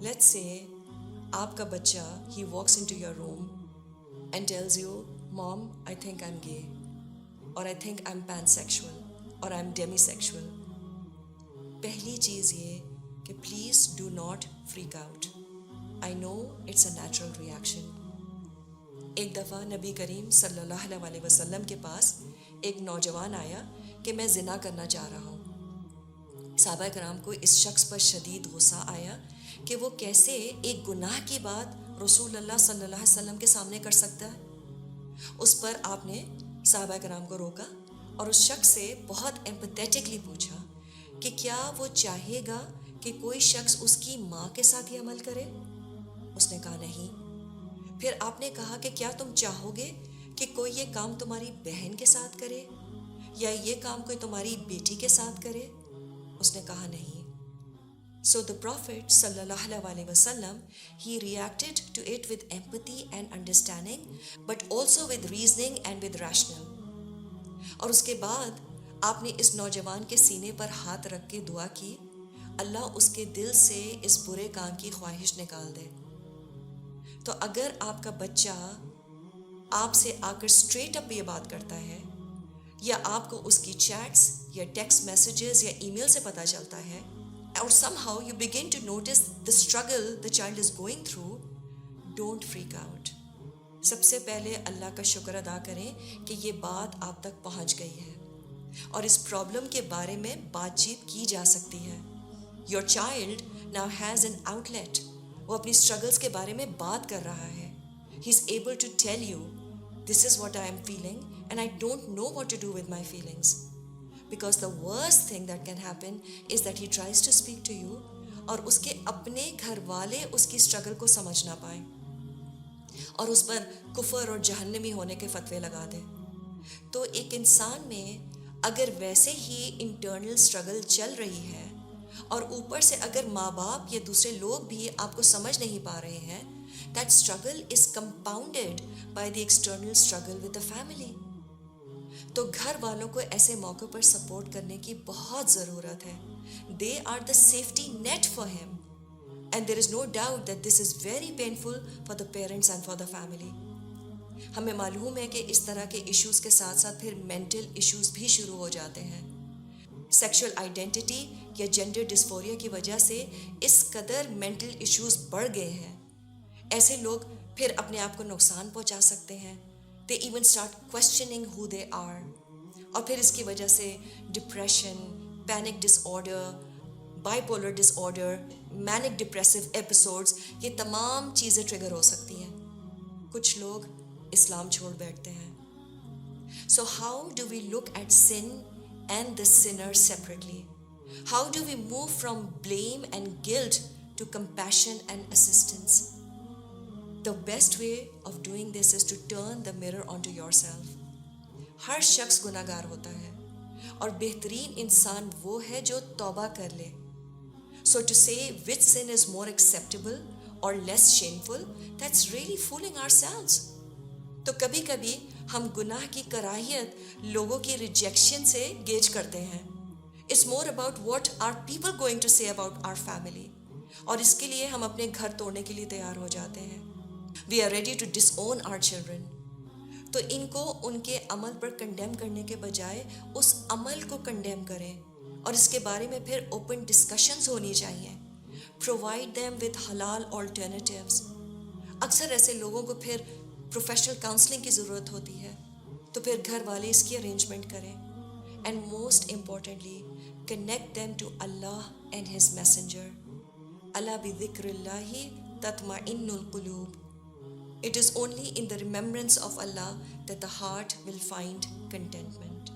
Let's say آپ کا بچہ he walks into your room and tells you, Mom, I think I'm gay, or I think I'm pansexual, or I'm demisexual. پہلی چیز یہ کہ please do not freak out. I know it's a natural reaction. ایک دفعہ نبی کریم صلی اللہ علیہ وسلم کے پاس ایک نوجوان آیا کہ میں زنا کرنا چاہ رہا ہوں. صحابہ کرام کو اس شخص پر شدید غصہ آیا کہ وہ کیسے ایک گناہ کی بات رسول اللہ صلی اللہ علیہ وسلم کے سامنے کر سکتا ہے. اس پر آپ نے صحابہ کرام کو روکا اور اس شخص سے بہت ایمپیتھیٹکلی پوچھا کہ کیا وہ چاہے گا کہ کوئی شخص اس کی ماں کے ساتھ یہ عمل کرے؟ اس نے کہا نہیں. پھر آپ نے کہا کہ کیا تم چاہو گے کہ کوئی یہ کام تمہاری بہن کے ساتھ کرے یا یہ کام کوئی تمہاری بیٹی کے ساتھ کرے؟ اس نے کہا نہیں. So the Prophet sallallahu alaihi wasallam, he reacted to it with empathy and understanding, but also with reasoning and with rational. اور اس کے بعد آپ نے اس نوجوان کے سینے پر ہاتھ رکھ کے دعا کی, اللہ اس کے دل سے اس برے کام کی خواہش نکال دے. تو اگر آپ کا بچہ آپ سے آ کر اسٹریٹ اپ یہ بات کرتا ہے یا آپ کو اس کی چیٹس یا ٹیکسٹ میسیجز یا ای میل سے پتہ چلتا ہے, or somehow you begin to notice the struggle the child is going through, don't freak out. سب سے پہلے اللہ کا شکر ادا کریں کہ یہ بات آپ تک پہنچ گئی ہے اور اس پرابلم کے بارے میں بات چیت کی جا سکتی ہے. Your child now has an outlet. وہ اپنی struggles کے بارے میں بات کر رہا ہے. He's able to tell you, this is what I am feeling and I don't know what to do with my feelings. Because the worst thing that can happen is that he tries to speak to you اور اس کے اپنے گھر والے اس کی struggle کو سمجھ نہ پائیں اور اس پر کفر اور جہنمی ہونے کے فتوے لگا دیں. تو ایک انسان میں اگر ویسے ہی انٹرنل اسٹرگل چل رہی ہے اور اوپر سے اگر ماں باپ یا دوسرے لوگ بھی آپ کو سمجھ نہیں پا رہے ہیں, that struggle is compounded by the external struggle with the family. تو گھر والوں کو ایسے موقع پر سپورٹ کرنے کی بہت ضرورت ہے. They are the safety net for him. And there is no doubt that this is very painful for the parents and for the family. ہمیں معلوم ہے کہ اس طرح کے ایشوز کے ساتھ ساتھ پھر مینٹل ایشوز بھی شروع ہو جاتے ہیں. سیکشول آئیڈینٹی یا جینڈر ڈسفوریا کی وجہ سے اس قدر مینٹل ایشوز بڑھ گئے ہیں. ایسے لوگ پھر اپنے آپ کو نقصان پہنچا سکتے ہیں. They even start questioning who they are. اور پھر اس کی وجہ سے depression, panic disorder, bipolar disorder, manic depressive episodes, یہ تمام چیزیں ٹریگر ہو سکتی ہیں. کچھ لوگ اسلام چھوڑ بیٹھتے ہیں. So how do we look at sin and the sinner separately? How do we move from blame and guilt to compassion and assistance? The best way of doing this is to turn the mirror onto yourself. ہر شخص گناہ گار ہوتا ہے اور بہترین انسان وہ ہے جو توبہ کر لے. So to say which sin is more acceptable or less shameful, that's really fooling ourselves. تو کبھی کبھی ہم گناہ کی کراہیت لوگوں کی ریجیکشن سے گیج کرتے ہیں. It's more about what are people going to say about our family. اور اس کے لیے ہم اپنے گھر توڑنے کے لیے تیار ہو جاتے ہیں. We are ready to disown our children. تو ان کو ان کے عمل پر کنڈیم کرنے کے بجائے اس عمل کو کنڈیم کریں اور اس کے بارے میں پھر اوپن ڈسکشنز ہونی چاہیے. Provide them with halal alternatives. اکثر ایسے لوگوں کو پھر پروفیشنل کاؤنسلنگ کی ضرورت ہوتی ہے, تو پھر گھر والے اس کی ارینجمنٹ کریں. And most importantly, connect them to Allah and His Messenger. Allah bi dhikrillahi tatma'innul qulub. It is only in the remembrance of Allah that the heart will find contentment.